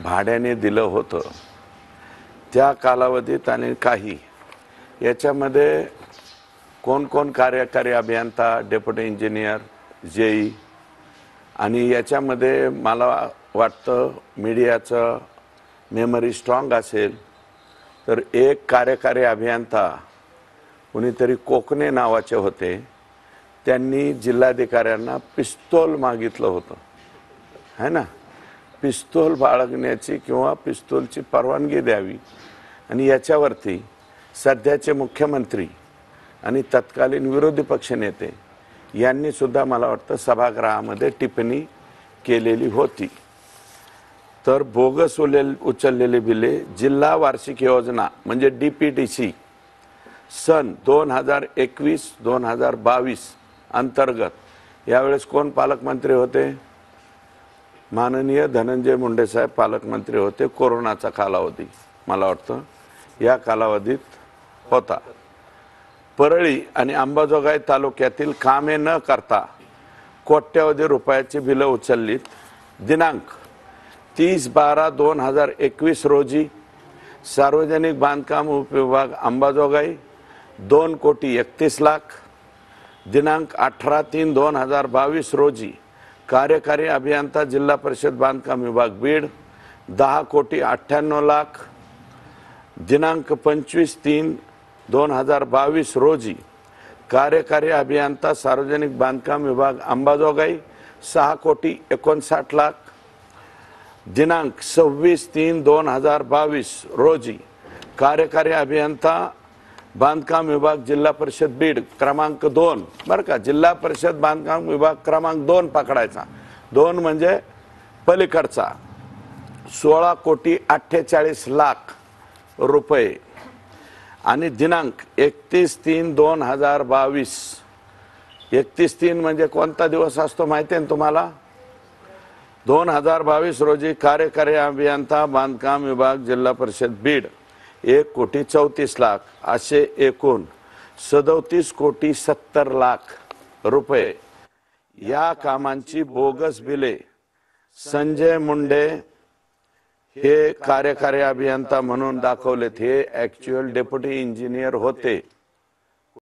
भाड्याने दिलं होतं त्या कालावधीत आणि काही याच्यामध्ये कोण कोण कार्यकारी अभियंता, डेप्युटी इंजिनियर, जेई आणि याच्यामध्ये मला वाटतं मीडियाचं मेमरी स्ट्रॉंग असेल तर एक कार्यकारी अभियंता कुणीतरी कोकणे नावाचे होते, त्यांनी जिल्हाधिकाऱ्यांना पिस्तूल मागितलं होतं, है ना, पिस्तूल बाळगण्याची किंवा पिस्तूलची परवानगी द्यावी। आणि याच्यावरती सध्याचे मुख्यमंत्री आणि तत्कालीन विरोधी पक्षनेते यांनी सुद्धा मला वाटतं सभागृहामध्ये टिप्पणी केलेली होती। तर बोगस उचललेले बिले जिल्हा वार्षिक योजना म्हणजे डीपीटीसी सन 2021-2022 अंतर्गत यावेळेस कोण पालकमंत्री होते? माननीय धनंजय मुंडे साहेब पालकमंत्री होते। कोरोनाचा कालावधी मला वाटतं या कालावधीत होता। परळी आणि अंबाजोगाई तालुक्यातील कामे न करता कोट्यवधी रुपयाची बिलं उचललीत। दिनांक 30/12/2021 रोजी सार्वजनिक बांधकाम उपविभाग अंबाजोगाई 2,31,00,000। दिनांक 18/3/2022 रोजी कार्यकारी अभियंता जिल्हा परिषद बांधकाम विभाग बीड 10,98,00,000। दिनांक 25/3/2022 रोजी कार्यकारी अभियंता सार्वजनिक बांधकाम विभाग अंबाजोगाई 6,59,00,000। दिनांक 26/3/2022 रोजी कार्यकारी अभियंता बांधकाम विभाग जिल्हा परिषद बीड क्रमांक 2, बरं का, जिल्हा परिषद बांधकाम विभाग क्रमांक 2 पकडायचा, 2 म्हणजे पलीकडचा, 16,48,00,000 रुपये। आणि दिनांक 31/3/2022 31/3 म्हणजे कोणता दिवस असतो माहिती आहे तुम्हाला? 2022 रोजी कार्यकारी अभियंता बांधकाम विभाग जिल्हा परिषद बीड 1,34,00,000 असे एकूण 37,70,00,000 रुपये या कामांची बोगस बिले संजय मुंडे हे कार्यकारी अभियंता म्हणून दाखवलेत। हे ॲक्च्युअल डेप्युटी इंजिनियर होते।